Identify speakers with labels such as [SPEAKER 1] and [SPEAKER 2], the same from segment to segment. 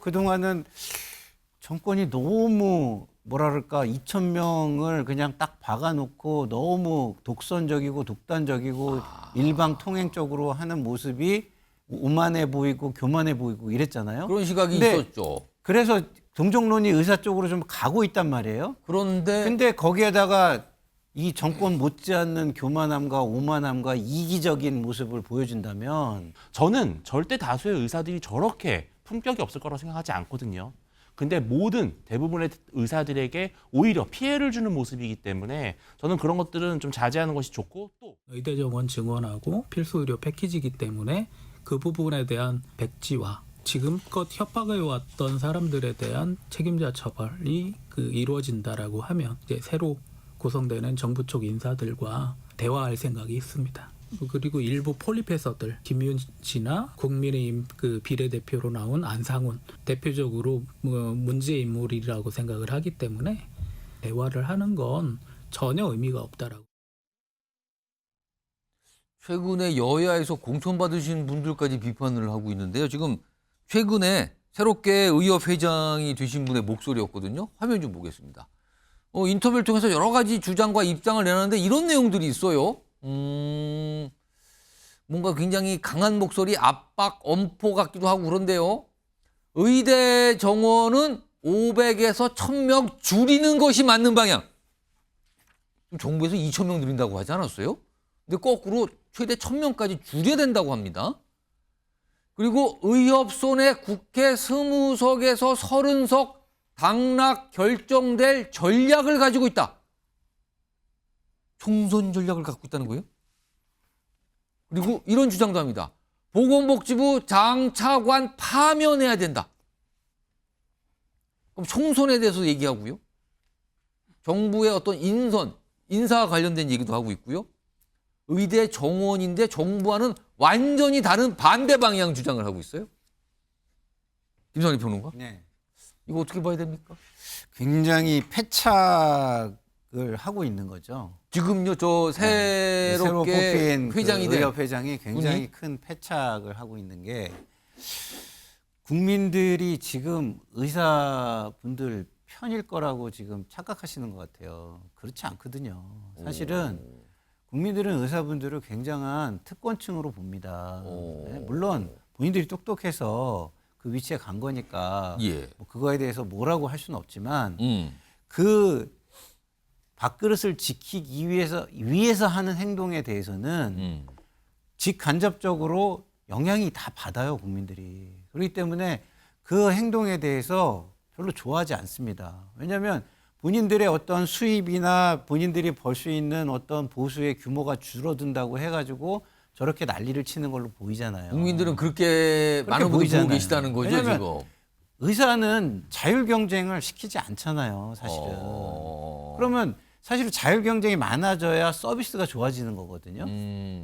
[SPEAKER 1] 그동안은 정권이 너무 뭐라 그럴까 2,000명을 그냥 딱 박아놓고 너무 독선적이고 독단적이고 일방통행적으로 하는 모습이 오만해 보이고 교만해 보이고 이랬잖아요.
[SPEAKER 2] 그런 시각이
[SPEAKER 1] 근데
[SPEAKER 2] 있었죠.
[SPEAKER 1] 그래서 동정론이 의사 쪽으로 좀 가고 있단 말이에요.
[SPEAKER 2] 그런데
[SPEAKER 1] 근데 거기에다가 이 정권 못지않는 교만함과 오만함과 이기적인 모습을 보여준다면
[SPEAKER 3] 저는 절대 다수의 의사들이 저렇게 품격이 없을 거라고 생각하지 않거든요. 근데 대부분의 의사들에게 오히려 피해를 주는 모습이기 때문에 저는 그런 것들은 좀 자제하는 것이 좋고 또
[SPEAKER 4] 의대 정원 증원하고 필수 의료 패키지이기 때문에 그 부분에 대한 백지화, 지금껏 협박해 왔던 사람들에 대한 책임자 처벌이 이루어진다라고 하면 이제 새로 구성되는 정부 쪽 인사들과 대화할 생각이 있습니다. 그리고 일부 폴리페서들, 김윤 씨나 국민의힘 비례대표로 나온 안상훈 대표적으로 문제 인물이라고 생각을 하기 때문에 대화를 하는 건 전혀 의미가 없다라고.
[SPEAKER 2] 최근에 여야에서 공천받으신 분들까지 비판을 하고 있는데요. 지금 최근에 새롭게 의협 회장이 되신 분의 목소리였거든요. 화면 좀 보겠습니다. 인터뷰를 통해서 여러 가지 주장과 입장을 내놨는데 이런 내용들이 있어요. 뭔가 굉장히 강한 목소리, 압박, 엄포 같기도 하고 그런데요. 의대 정원은 500에서 1000명 줄이는 것이 맞는 방향. 정부에서 2000명 늘린다고 하지 않았어요? 근데 거꾸로 최대 1000명까지 줄여야 된다고 합니다. 그리고 의협손에 국회 20석에서 30석 당락 결정될 전략을 가지고 있다. 총선 전략을 갖고 있다는 거예요? 그리고 이런 주장도 합니다. 보건복지부 장차관 파면해야 된다. 그럼 총선에 대해서 얘기하고요. 정부의 어떤 인사와 관련된 얘기도 하고 있고요. 의대 정원인데 정부와는 완전히 다른 반대 방향 주장을 하고 있어요. 김성환 평론가?
[SPEAKER 1] 네.
[SPEAKER 2] 이거 어떻게 봐야 됩니까?
[SPEAKER 1] 굉장히 패착을 하고 있는 거죠.
[SPEAKER 2] 지금요, 저
[SPEAKER 1] 새로
[SPEAKER 2] 새롭게
[SPEAKER 1] 뽑힌
[SPEAKER 2] 회장이 된
[SPEAKER 1] 의협 회장이 굉장히 큰 패착을 하고 있는 게 국민들이 지금 의사분들 편일 거라고 지금 착각하시는 것 같아요. 그렇지 않거든요. 사실은 국민들은 의사분들을 굉장한 특권층으로 봅니다. 네, 물론 본인들이 똑똑해서 그 위치에 간 거니까
[SPEAKER 2] 예.
[SPEAKER 1] 뭐 그거에 대해서 뭐라고 할 수는 없지만 그 밥그릇을 지키기 위해서 하는 행동에 대해서는 직간접적으로 영향이 다 받아요, 국민들이. 그렇기 때문에 그 행동에 대해서 별로 좋아하지 않습니다. 왜냐하면 본인들의 어떤 수입이나 본인들이 벌 수 있는 어떤 보수의 규모가 줄어든다고 해가지고 저렇게 난리를 치는 걸로 보이잖아요.
[SPEAKER 2] 국민들은 그렇게 많은 분이 보고
[SPEAKER 1] 보이잖아요.
[SPEAKER 2] 계시다는 거죠,
[SPEAKER 1] 왜냐하면
[SPEAKER 2] 지금.
[SPEAKER 1] 의사는 자율 경쟁을 시키지 않잖아요, 사실은. 그러면 사실 자율 경쟁이 많아져야 서비스가 좋아지는 거거든요.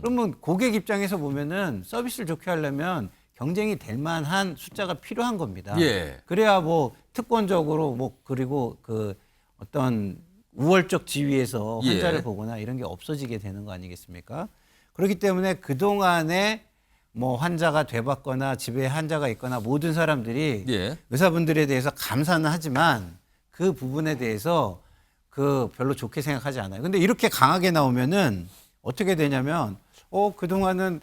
[SPEAKER 1] 그러면 고객 입장에서 보면은 서비스를 좋게 하려면 경쟁이 될 만한 숫자가 필요한 겁니다.
[SPEAKER 2] 예.
[SPEAKER 1] 그래야 뭐 특권적으로 뭐 그리고 그 어떤 우월적 지위에서 환자를
[SPEAKER 2] 예.
[SPEAKER 1] 보거나 이런 게 없어지게 되는 거 아니겠습니까? 그렇기 때문에 그동안에 뭐 환자가 돼봤거나 집에 환자가 있거나 모든 사람들이
[SPEAKER 2] 예.
[SPEAKER 1] 의사분들에 대해서 감사는 하지만 그 부분에 대해서 별로 좋게 생각하지 않아요. 근데 이렇게 강하게 나오면은 어떻게 되냐면 그동안은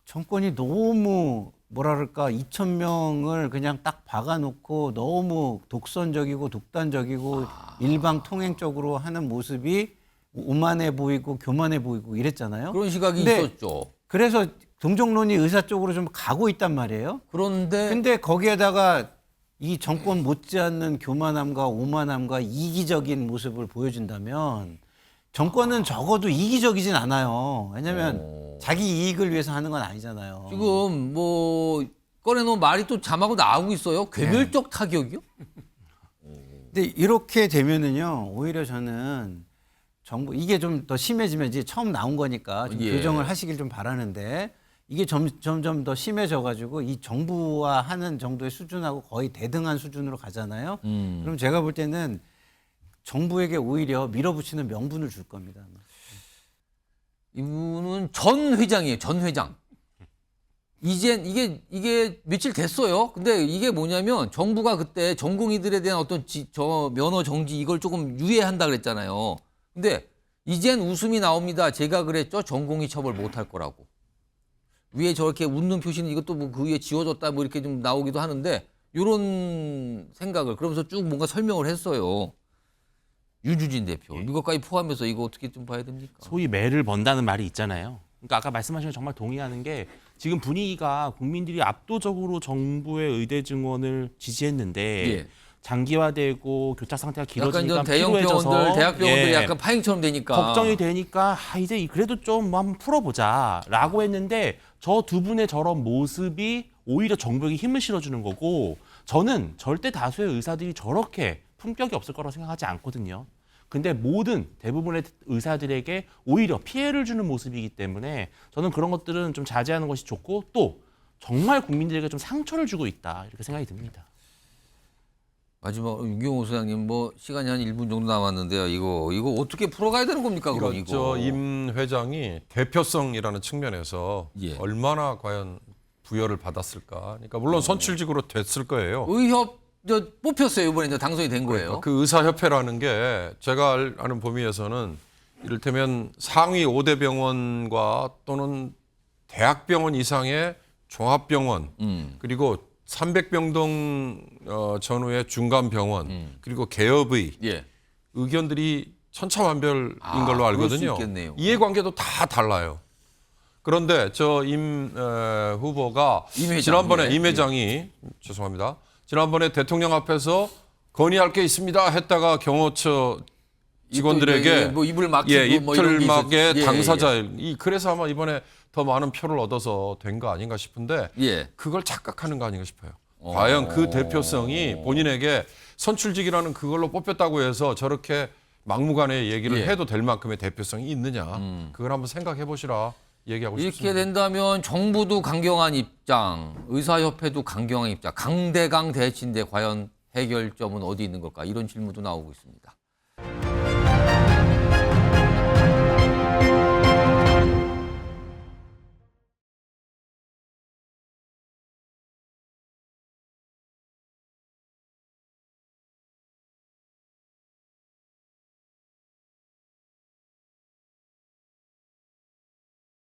[SPEAKER 1] 정권이 너무 뭐라 그럴까 2,000명을 그냥 딱 박아놓고 너무 독선적이고 독단적이고 일방통행적으로 하는 모습이 오만해 보이고 교만해 보이고 이랬잖아요.
[SPEAKER 2] 그런 시각이
[SPEAKER 1] 근데
[SPEAKER 2] 있었죠.
[SPEAKER 1] 그래서 동정론이 의사 쪽으로 좀 가고 있단 말이에요.
[SPEAKER 2] 그런데
[SPEAKER 1] 근데 거기에다가 이 정권 못지않는 교만함과 오만함과 이기적인 모습을 보여준다면 정권은 적어도 이기적이진 않아요. 왜냐하면 자기 이익을 위해서 하는 건 아니잖아요.
[SPEAKER 2] 지금 뭐 꺼내놓은 말이 또 자막으로 나오고 있어요. 괴멸적 타격이요?
[SPEAKER 1] 근데 이렇게 되면은요, 오히려 저는 정부 이게 좀 더 심해지면 이제 처음 나온 거니까 좀
[SPEAKER 2] 예.
[SPEAKER 1] 교정을 하시길 좀 바라는데 이게 점점 더 심해져가지고 이 정부와 하는 정도의 수준하고 거의 대등한 수준으로 가잖아요. 그럼 제가 볼 때는 정부에게 오히려 밀어붙이는 명분을 줄 겁니다.
[SPEAKER 2] 이분은 전 회장이에요. 전 회장. 이젠 이게 며칠 됐어요. 근데 이게 뭐냐면 정부가 그때 전공의들에 대한 어떤 저 면허 정지 이걸 조금 유예한다 그랬잖아요. 근데 이젠 웃음이 나옵니다. 제가 그랬죠. 전공의 처벌 못할 거라고. 위에 저렇게 웃는 표시는 이것도 뭐 그 위에 지워졌다 뭐 이렇게 좀 나오기도 하는데 이런 생각을 그러면서 쭉 뭔가 설명을 했어요. 유주진 대표. 이것까지 포함해서 이거 어떻게 좀 봐야 됩니까?
[SPEAKER 3] 소위 매를 번다는 말이 있잖아요. 그러니까 아까 말씀하신 거 정말 동의하는 게 지금 분위기가 국민들이 압도적으로 정부의 의대 증원을 지지했는데
[SPEAKER 2] 예.
[SPEAKER 3] 장기화되고 교착 상태가
[SPEAKER 2] 약간
[SPEAKER 3] 길어지니까
[SPEAKER 2] 좀 대형
[SPEAKER 3] 피로해져서
[SPEAKER 2] 병원들, 대학 병원들이
[SPEAKER 3] 예.
[SPEAKER 2] 약간 파행처럼 되니까
[SPEAKER 3] 걱정이 되니까 이제 그래도 좀 뭐 한번 풀어보자라고 했는데 저 두 분의 저런 모습이 오히려 정부에게 힘을 실어주는 거고 저는 절대 다수의 의사들이 저렇게 품격이 없을 거라고 생각하지 않거든요. 근데 대부분의 의사들에게 오히려 피해를 주는 모습이기 때문에 저는 그런 것들은 좀 자제하는 것이 좋고 또 정말 국민들에게 좀 상처를 주고 있다 이렇게 생각이 듭니다.
[SPEAKER 2] 마지막 윤경호 소장님 뭐 시간이 한 1분 정도 남았는데요. 이거 어떻게 풀어가야 되는 겁니까? 그럼 이거.
[SPEAKER 5] 임 회장이 대표성이라는 측면에서
[SPEAKER 2] 예.
[SPEAKER 5] 얼마나 과연 부여를 받았을까. 그러니까 물론 선출직으로 됐을 거예요.
[SPEAKER 2] 의협 뽑혔어요. 이번에 이제 당선이 된 거예요.
[SPEAKER 5] 그 의사협회라는 게 제가 아는 범위에서는 이를테면 상위 5대 병원과 또는 대학병원 이상의 종합병원 그리고 300병동 전후의 중간병원 그리고 개업의
[SPEAKER 2] 예.
[SPEAKER 5] 의견들이 천차만별인 걸로
[SPEAKER 2] 그럴 수
[SPEAKER 5] 알거든요.
[SPEAKER 2] 있겠네요.
[SPEAKER 5] 이해관계도 다 달라요. 그런데 저 임 후보가
[SPEAKER 2] 임 회장,
[SPEAKER 5] 지난번에
[SPEAKER 2] 예.
[SPEAKER 5] 임 회장이 죄송합니다. 지난번에 대통령 앞에서 건의할 게 있습니다 했다가 경호처 직원들에게
[SPEAKER 2] 뭐 입을 막히고
[SPEAKER 5] 예,
[SPEAKER 2] 뭐 이런 게
[SPEAKER 5] 입틀막의
[SPEAKER 2] 있었-
[SPEAKER 5] 당사자 그래서 아마 이번에 더 많은 표를 얻어서 된 거 아닌가 싶은데
[SPEAKER 2] 예.
[SPEAKER 5] 그걸 착각하는 거 아닌가 싶어요. 과연 그 대표성이 본인에게 선출직이라는 그걸로 뽑혔다고 해서 저렇게 막무가내 얘기를
[SPEAKER 2] 예.
[SPEAKER 5] 해도 될 만큼의 대표성이 있느냐. 그걸 한번 생각해 보시라 얘기하고
[SPEAKER 2] 이렇게
[SPEAKER 5] 싶습니다.
[SPEAKER 2] 된다면 정부도 강경한 입장, 의사협회도 강경한 입장, 강대강 대치인데 과연 해결점은 어디 있는 걸까? 이런 질문도 나오고 있습니다.